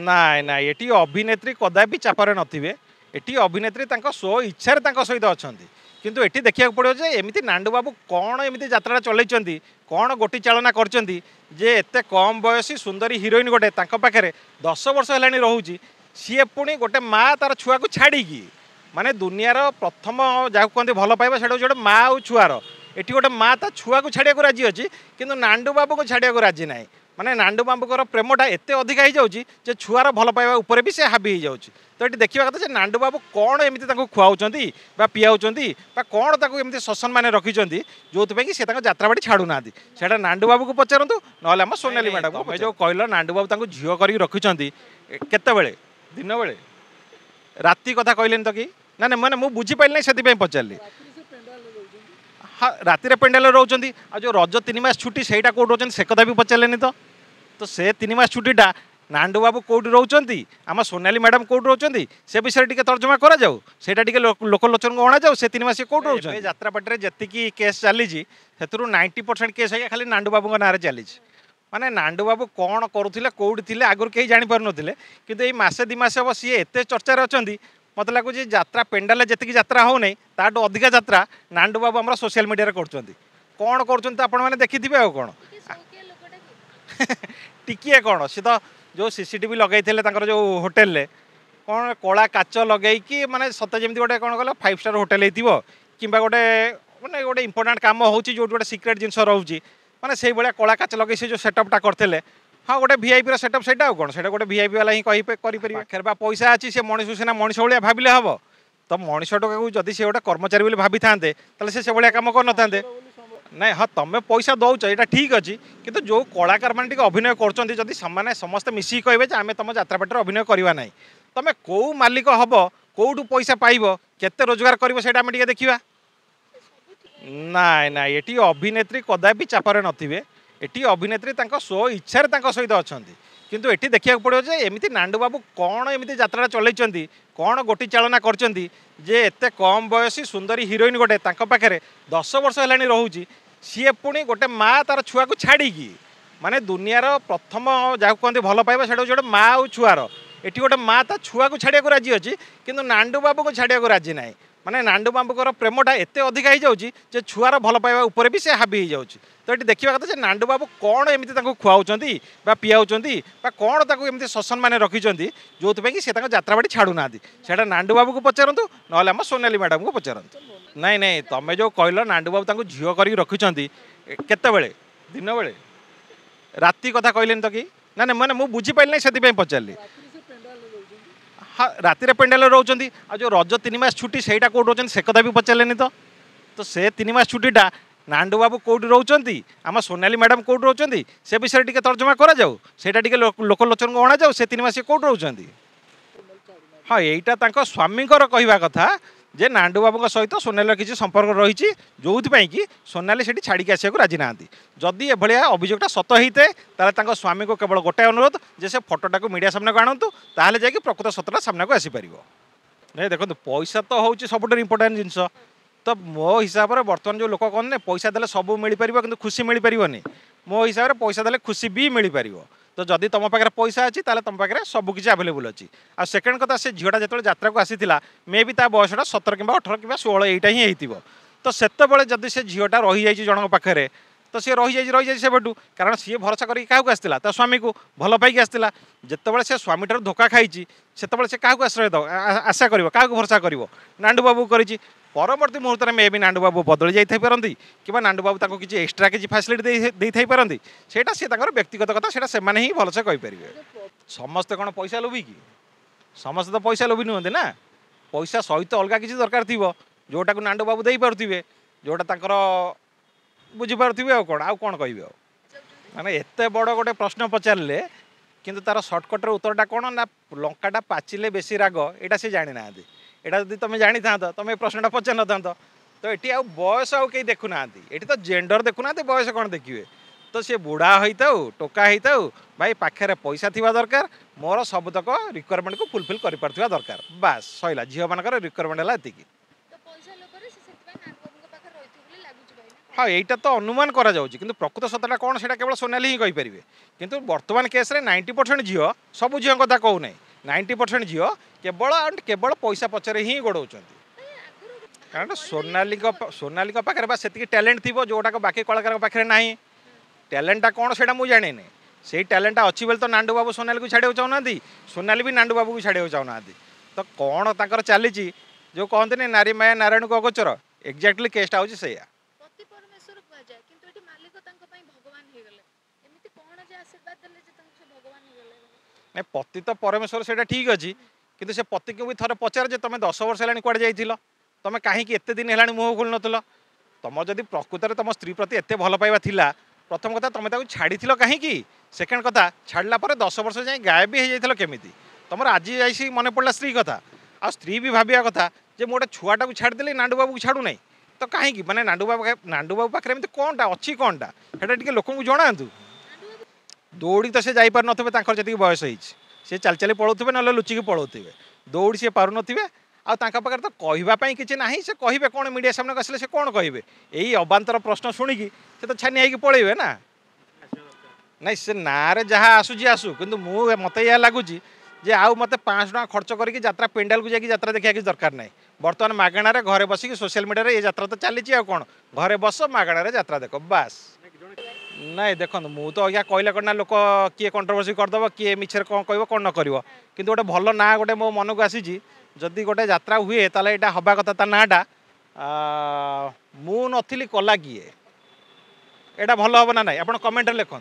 ନାଇଁ ନାଇଁ ଏଠି ଅଭିନେତ୍ରୀ କଦାପି ଚାପରେ ନଥିବେ। ଏଠି ଅଭିନେତ୍ରୀ ତାଙ୍କ ସ୍ୱ ଇଚ୍ଛାରେ ତାଙ୍କ ସହିତ ଅଛନ୍ତି। କିନ୍ତୁ ଏଠି ଦେଖିବାକୁ ପଡ଼ିବ ଯେ ଏମିତି ନାଣ୍ଡୁ ବାବୁ କ'ଣ ଏମିତି ଯାତ୍ରାଟା ଚଲେଇଛନ୍ତି, କ'ଣ ଗୋଟି ଚାଳନା କରିଛନ୍ତି ଯେ ଏତେ କମ୍ ବୟସୀ ସୁନ୍ଦରୀ ହିରୋଇନ୍ ଗୋଟେ ତାଙ୍କ ପାଖରେ 10 ବର୍ଷ ହେଲାଣି ରହୁଛି। ସିଏ ପୁଣି ଗୋଟେ ମା ତାର ଛୁଆକୁ ଛାଡ଼ିକି ମାନେ ଦୁନିଆର ପ୍ରଥମ ଯାହାକୁ କୁହନ୍ତି ଭଲ ପାଇବା ସେଇଟା ହେଉଛି ଗୋଟେ ମା ଆଉ ଛୁଆର। ଏଠି ଗୋଟେ ମା ତା ଛୁଆକୁ ଛାଡ଼ିବାକୁ ରାଜି ଅଛି କିନ୍ତୁ ନାଣ୍ଡୁ ବାବୁକୁ ଛାଡ଼ିବାକୁ ରାଜି ନାହିଁ। ମାନେ ନାଣ୍ଡୁ ବାବୁଙ୍କର ପ୍ରେମଟା ଏତେ ଅଧିକା ହେଇଯାଉଛି ଯେ ଛୁଆର ଭଲ ପାଇବା ଉପରେ ବି ସେ ହାବି ହେଇଯାଉଛି। ତ ଏଠି ଦେଖିବା କଥା ଯେ ନାଣ୍ଡୁ ବାବୁ କ'ଣ ଏମିତି ତାଙ୍କୁ ଖୁଆଉଛନ୍ତି ବା ପିଆଉଛନ୍ତି ବା କ'ଣ ତାକୁ ଏମିତି ଶସନ ମାନେ ରଖିଛନ୍ତି ଯେଉଁଥିପାଇଁ କି ସେ ତାଙ୍କ ଯାତ୍ରାବାଡ଼ି ଛାଡ଼ୁନାହାନ୍ତି। ସେଇଟା ନାଣ୍ଡୁ ବାବୁକୁ ପଚାରନ୍ତୁ ନହେଲେ ଆମ ସୋନାଲି ମ୍ୟାଡ଼ାମ। ତମେ ଯେଉଁ କହିଲ ନାଣ୍ଡୁ ବାବୁ ତାଙ୍କୁ ଝିଅ କରିକି ରଖିଛନ୍ତି କେତେବେଳେ ଦିନ ବେଳେ ରାତି କଥା କହିଲେନି ତ କି ନା ନା ମାନେ ମୁଁ ବୁଝିପାରିଲି ନାହିଁ ସେଥିପାଇଁ ପଚାରିଲି। ହଁ ରାତିରେ ପେଣ୍ଡାଲରେ ରହୁଛନ୍ତି ଆଉ ଯେଉଁ ରଜ 3 ମାସ ଛୁଟି ସେଇଟା କେଉଁଠି ରହୁଛନ୍ତି ସେ କଥା ବି ପଚାରିଲେନି ତ। ତ ସେ 3 ମାସ ଛୁଟିଟା ନାଣ୍ଡୁ ବାବୁ କେଉଁଠି ରହୁଛନ୍ତି ଆମ ସୋନାଲି ମ୍ୟାଡ଼ାମ କେଉଁଠି ରହୁଛନ୍ତି ସେ ବିଷୟରେ ଟିକେ ତର୍ଜମା କରାଯାଉ। ସେଇଟା ଟିକେ ଲୋକଲୋଚନକୁ ଅଣାଯାଉ। ସେ 3 ମାସ କେଉଁଠି ରହୁଛନ୍ତି। ଯାତ୍ରାପାଟିରେ ଯେତିକି କେସ୍ ଚାଲିଛି ସେଥିରୁ 90% କେସ୍ ଆଜ୍ଞା ଖାଲି ନାଣ୍ଡୁ ବାବୁଙ୍କ ନାଁରେ ଚାଲିଛି। ମାନେ ନାଣ୍ଡୁ ବାବୁ କ'ଣ କରୁଥିଲେ କେଉଁଠି ଥିଲେ ଆଗରୁ କେହି ଜାଣିପାରୁନଥିଲେ କିନ୍ତୁ ଏଇ ମାସେ 2 ମାସ ହେବ ସିଏ ଏତେ ଚର୍ଚ୍ଚାରେ ଅଛନ୍ତି। ମୋତେ ଲାଗୁଛି ଯାତ୍ରା ପେଣ୍ଡାଲରେ ଯେତିକି ଯାତ୍ରା ହେଉନାହିଁ ତାଠୁ ଅଧିକା ଯାତ୍ରା ନାଣ୍ଡୁ ବାବୁ ଆମର ସୋସିଆଲ ମିଡ଼ିଆରେ କରୁଛନ୍ତି। କ'ଣ କରୁଛନ୍ତି ତ ଆପଣମାନେ ଦେଖିଥିବେ ଆଉ କ'ଣ ଟିକିଏ କ'ଣ ସେ ତ ଯେଉଁ CCTV ଲଗାଇଥିଲେ ତାଙ୍କର ଯେଉଁ ହୋଟେଲରେ କ'ଣ କଳା କାଚ ଲଗେଇକି ମାନେ ସତେ ଯେମିତି ଗୋଟେ କ'ଣ କହିଲ 5 ଷ୍ଟାର ହୋଟେଲ ହେଇଥିବ କିମ୍ବା ଗୋଟେ ମାନେ ଗୋଟେ ଇମ୍ପୋର୍ଟାଣ୍ଟ କାମ ହେଉଛି ଯେଉଁଠି ଗୋଟେ ସିକ୍ରେଟ୍ ଜିନିଷ ରହୁଛି ମାନେ ସେଇଭଳିଆ କଳା କାଚ ଲଗେଇ ସେ ଯେଉଁ ସେଟଅପ୍ଟା କରିଥିଲେ। ହଁ ଗୋଟେ ଭିଆଇପିର ସେଟଅପ୍ ସେଇଟା ଆଉ କ'ଣ ସେଇଟା ଗୋଟେ ଭିଆଇପି ବାଲା ହିଁ କରିପାରିବେ। ପାଖରେ ବା ପଇସା ଅଛି ସେ ମଣିଷ ସିନା ମଣିଷ ଭଳିଆ ଭାବିଲେ ହେବ। ତ ମଣିଷଟାକୁ ଯଦି ସେ ଗୋଟେ କର୍ମଚାରୀ ବୋଲି ଭାବିଥାନ୍ତେ ତାହେଲେ ସେ ସେଭଳିଆ କାମ କରିନଥାନ୍ତେ। ନାଇଁ ହଁ ତମେ ପଇସା ଦେଉଛ ଏଇଟା ଠିକ୍ ଅଛି କିନ୍ତୁ ଯେଉଁ କଳାକାରମାନେ ଟିକେ ଅଭିନୟ କରୁଛନ୍ତି ଯଦି ସେମାନେ ସମସ୍ତେ ମିଶିକି କହିବେ ଯେ ଆମେ ତୁମ ଯାତ୍ରାପାଟିରେ ଅଭିନୟ କରିବା ନାହିଁ ତମେ କେଉଁ ମାଲିକ ହେବ କେଉଁଠୁ ପଇସା ପାଇବ କେତେ ରୋଜଗାର କରିବ ସେଇଟା ଆମେ ଟିକେ ଦେଖିବା। ନାଇଁ ନାଇଁ ଏଠି ଅଭିନେତ୍ରୀ କଦାପି ଚାପରେ ନଥିବେ। ଏଠି ଅଭିନେତ୍ରୀ ତାଙ୍କ ସ୍ୱ ଇଚ୍ଛାରେ ତାଙ୍କ ସହିତ ଅଛନ୍ତି। କିନ୍ତୁ ଏଠି ଦେଖିବାକୁ ପଡ଼ିବ ଯେ ଏମିତି ନାଣ୍ଡୁ ବାବୁ କ'ଣ ଏମିତି ଯାତ୍ରାଟା ଚଲେଇଛନ୍ତି କ'ଣ ଗୋଟି ଚାଳନା କରିଛନ୍ତି ଯେ ଏତେ କମ୍ ବୟସୀ ସୁନ୍ଦରୀ ହିରୋଇନ୍ ଗୋଟେ ତାଙ୍କ ପାଖରେ 10 ବର୍ଷ ହେଲାଣି ରହୁଛି। ସିଏ ପୁଣି ଗୋଟେ ମା ତାର ଛୁଆକୁ ଛାଡ଼ିକି ମାନେ ଦୁନିଆର ପ୍ରଥମ ଯାହାକୁ କୁହନ୍ତି ଭଲ ପାଇବା ସେଇଟା ହେଉଛି ଗୋଟେ ମା ଆଉ ଛୁଆର। ଏଠି ଗୋଟେ ମା ତା ଛୁଆକୁ ଛାଡ଼ିବାକୁ ରାଜି ଅଛି କିନ୍ତୁ ନାଣ୍ଡୁ ବାବୁକୁ ଛାଡ଼ିବାକୁ ରାଜି ନାହିଁ। ମାନେ ନାଣ୍ଡୁ ବାବୁଙ୍କର ପ୍ରେମଟା ଏତେ ଅଧିକା ହେଇଯାଉଛି ଯେ ଛୁଆର ଭଲ ପାଇବା ଉପରେ ବି ସେ ହାବି ହେଇଯାଉଛି। ତ ଏଠି ଦେଖିବା କଥା ଯେ ନାଣ୍ଡୁ ବାବୁ କ'ଣ ଏମିତି ତାଙ୍କୁ ଖୁଆଉଛନ୍ତି ବା ପିଆଉଛନ୍ତି ବା କ'ଣ ତାକୁ ଏମିତି ଶସନ ମାନେ ରଖିଛନ୍ତି ଯେଉଁଥିପାଇଁ କି ସେ ତାଙ୍କ ଯାତ୍ରାବାଡ଼ି ଛାଡ଼ୁନାହାନ୍ତି। ସେଇଟା ନାଣ୍ଡୁ ବାବୁକୁ ପଚାରନ୍ତୁ ନହେଲେ ଆମ ସୋନାଲି ମ୍ୟାଡ଼ାମକୁ ପଚାରନ୍ତୁ। ନାଇଁ ନାଇଁ ତମେ ଯେଉଁ କହିଲ ନାଣ୍ଡୁ ବାବୁ ତାଙ୍କୁ ଝିଅ କରିକି ରଖିଛନ୍ତି କେତେବେଳେ ଦିନ ବେଳେ ରାତି କଥା କହିଲେନି ତ କି ନା ନା ମାନେ ମୁଁ ବୁଝିପାରିଲି ନାହିଁ ସେଥିପାଇଁ ପଚାରିଲି। ହଁ ରାତିରେ ପେଣ୍ଡାଲରେ ରହୁଛନ୍ତି ଆଉ ଯେଉଁ ରଜ 3 ମାସ ଛୁଟି ସେଇଟା କେଉଁଠି ରହୁଛନ୍ତି ସେ କଥା ବି ପଚାରିଲେନି ତ। ତ ସେ 3 ମାସ ଛୁଟିଟା ନାଣ୍ଡୁ ବାବୁ କେଉଁଠି ରହୁଛନ୍ତି ଆମ ସୋନାଲି ମ୍ୟାଡ଼ାମ କେଉଁଠି ରହୁଛନ୍ତି ସେ ବିଷୟରେ ଟିକେ ତର୍ଜମା କରାଯାଉ। ସେଇଟା ଟିକେ ଲୋକଲୋଚନକୁ ଅଣାଯାଉ। ସେ 3 ମାସ କେଉଁଠି ରହୁଛନ୍ତି। ହଁ ଏଇଟା ତାଙ୍କ ସ୍ୱାମୀଙ୍କର କହିବା କଥା ଯେ ନାଣ୍ଡୁ ବାବୁଙ୍କ ସହିତ ସୋନାଲିର କିଛି ସମ୍ପର୍କ ରହିଛି ଯେଉଁଥିପାଇଁ କି ସୋନାଲି ସେଠି ଛାଡ଼ିକି ଆସିବାକୁ ରାଜି ନାହାନ୍ତି। ଯଦି ଏଭଳିଆ ଅଭିଯୋଗଟା ସତ ହେଇଥାଏ ତାହେଲେ ତାଙ୍କ ସ୍ୱାମୀଙ୍କୁ କେବଳ ଗୋଟାଏ ଅନୁରୋଧ ଯେ ସେ ଫଟୋଟାକୁ ମିଡ଼ିଆ ସାମ୍ନାକୁ ଆଣନ୍ତୁ ତାହେଲେ ଯାଇକି ପ୍ରକୃତ ସତଟା ସାମ୍ନାକୁ ଆସିପାରିବ। ନାଇଁ ଦେଖନ୍ତୁ ପଇସା ତ ହେଉଛି ସବୁଠାରୁ ଇମ୍ପୋର୍ଟାଣ୍ଟ ଜିନିଷ। ତ ମୋ ହିସାବରେ ବର୍ତ୍ତମାନ ଯେଉଁ ଲୋକ କହନ୍ତି ପଇସା ଦେଲେ ସବୁ ମିଳିପାରିବ କିନ୍ତୁ ଖୁସି ମିଳିପାରିବନି। ମୋ ହିସାବରେ ପଇସା ଦେଲେ ଖୁସି ବି ମିଳିପାରିବ। ତ ଯଦି ତୁମ ପାଖରେ ପଇସା ଅଛି ତାହେଲେ ତୁମ ପାଖରେ ସବୁକିଛି ଆଭେଲେବୁଲ୍ ଅଛି। ଆଉ ସେକେଣ୍ଡ କଥା ସେ ଝିଅଟା ଯେତେବେଳେ ଯାତ୍ରାକୁ ଆସିଥିଲା ମେ ବି ତା ବୟସଟା 17 କିମ୍ବା 18 କିମ୍ବା 16 ଏଇଟା ହିଁ ହେଇଥିବ। ତ ସେତେବେଳେ ଯଦି ସେ ଝିଅଟା ରହିଯାଇଛି ଜଣଙ୍କ ପାଖରେ ତ ସିଏ ରହିଯାଇଛି ସେବେଠୁ କାରଣ ସିଏ ଭରସା କରିକି କାହାକୁ ଆସିଥିଲା ତା ସ୍ୱାମୀକୁ ଭଲ ପାଇକି ଆସିଥିଲା। ଯେତେବେଳେ ସେ ସ୍ୱାମୀଠାରୁ ଧୋକା ଖାଇଛି ସେତେବେଳେ ସେ କାହାକୁ ଆଶ୍ରୟ ଦେବ ଆଶା କରିବ କାହାକୁ ଭରସା କରିବ ନାଣ୍ଡୁ ବାବୁକୁ କରିଛି। ପରବର୍ତ୍ତୀ ମୁହୂର୍ତ୍ତରେ ମେ ବି ନାଣ୍ଡୁ ବାବୁ ବଦଳି ଯାଇଥାଇପାରନ୍ତି କିମ୍ବା ନାଣ୍ଡୁ ବାବୁ ତାଙ୍କୁ କିଛି ଏକ୍ସଟ୍ରା କିଛି ଫ୍ୟାସିଲିଟି ଦେଇଥାଇପାରନ୍ତି। ସେଇଟା ସେ ତାଙ୍କର ବ୍ୟକ୍ତିଗତ କଥା ସେଇଟା ସେମାନେ ହିଁ ଭଲସେ କହିପାରିବେ। ସମସ୍ତେ କ'ଣ ପଇସା ଲୋଭି କି ସମସ୍ତେ ତ ପଇସା ଲୋଭି ନୁହନ୍ତି ନା। ପଇସା ସହିତ ଅଲଗା କିଛି ଦରକାର ଥିବ ଯେଉଁଟାକୁ ନାଣ୍ଡୁ ବାବୁ ଦେଇପାରୁଥିବେ ଯେଉଁଟା ତାଙ୍କର ବୁଝିପାରୁଥିବେ ଆଉ କ'ଣ କହିବେ ଆଉ। ମାନେ ଏତେ ବଡ଼ ଗୋଟେ ପ୍ରଶ୍ନ ପଚାରିଲେ କିନ୍ତୁ ତାର ସର୍ଟକଟ୍ର ଉତ୍ତରଟା କ'ଣ ନା ଲଙ୍କାଟା ପାଚିଲେ ବେଶୀ ରାଗ ଏଇଟା ସେ ଜାଣିନାହାନ୍ତି। ଏଇଟା ଯଦି ତୁମେ ଜାଣିଥାନ୍ତ ତୁମେ ଏ ପ୍ରଶ୍ନଟା ପଚାରିନଥାନ୍ତ। ତ ଏଠି ଆଉ ବୟସ ଆଉ କେହି ଦେଖୁନାହାନ୍ତି। ଏଠି ତ ଜେଣ୍ଡର ଦେଖୁନାହାନ୍ତି ବୟସ କ'ଣ ଦେଖିବେ। ତ ସେ ବୁଢ଼ା ହେଇଥାଉ ଟୋକା ହେଇଥାଉ ଭାଇ ପାଖରେ ପଇସା ଥିବା ଦରକାର ମୋର ସବୁତକ ରିକ୍ୱାରମେଣ୍ଟକୁ ଫୁଲଫିଲ୍ କରିପାରୁଥିବା ଦରକାର ବାସ୍ ସଇଲା ଝିଅମାନଙ୍କର ରିକ୍ୱାରମେଣ୍ଟ ହେଲା ଏତିକି। हाँ यहीटा तो अनुमान करा जाउची किंतु प्रकृत सत्यटा कौन से केवल सोनाली ही कहींपर किंतु वर्तमान केस्रे 90% झील सब झील कथा कहू ना 90% झील केवल एंड केवल पैसा पचर ही गोड़ाऊँ कारण सोनाली पाखे से टैलेंट थी जोटा बाकी कलाकार पाखे ना टैलेंटा कौन से मुझे जानी से टैलेंटा अच्छी बेले तो नांडू बाबू सोनाली को छाड़ा चाहूना सोनाली भी नांडू बाबू को छाड़ा चाहूना तो कौन तर चली जो कहते नारी माया नारायण को अगोचर एक्जाक्टली केसटा हूँ से पति तो परमेश्वर से ठीक अच्छी किंतु से पति को भी थोड़े पचार तुम 10 वर्ष है कौड़े जाइल तुम कहीं एत दिन है मुह खोल नुल तुम जदि प्रकृत में तुम स्त्री प्रति एत भल पाइबा थिला प्रथम कथा तुम छाड़ी कहीं सेकेंड कथा छाड़ला 10 वर्ष जाए गायब भी हो केमी तुम आज जाइए मन पड़ा स्त्री कथा आ स्त्री भी भाविया कथा जे मोटे छुआटा को छाड़देली नांडू बाबू को छाड़ू ना तो कहीं माने नांडू बाबू पाखे एमती कौनटा अच्छी कौनटा से लोक जनातु दौड़ी तो से जापर नथे जी बयस सी चल चली पलाऊे ना लुचिकी पलाऊे दौड़ी सी पार थे आखिर तो कहवाई कि ना से कहे कौन मीडिया सामने आसले से कौन कहे यही अबांतर प्रश्न शुणिकी से तो छानी होगी पलैबे ना ना से ना जहाँ आसूँ आसू कि मत यह लगुच जे आउ मत 500 टका खर्च करके यात्रा पेंडाल को जाकि यात्रा देखा किसी दरकार नहीं बर्तमान मागणार घरे बसिक सोशल मीडिया ये यात्रा तो चली कौन घरे बस मागणार यात्रा देख बास नहीं देखो मु तो अगर कहले कौन लोक किए कंट्रोवर्सी करदेव किए मिछर कौन कह कौन न कर कि गोटे भल ना गोटे मो मन को आसी जदि गोटे यात्रा हुए ताले एटा हवा कथा ता नाटा मु नथिली कला किए एटा भल हम ना ना आप कमेंट लिखु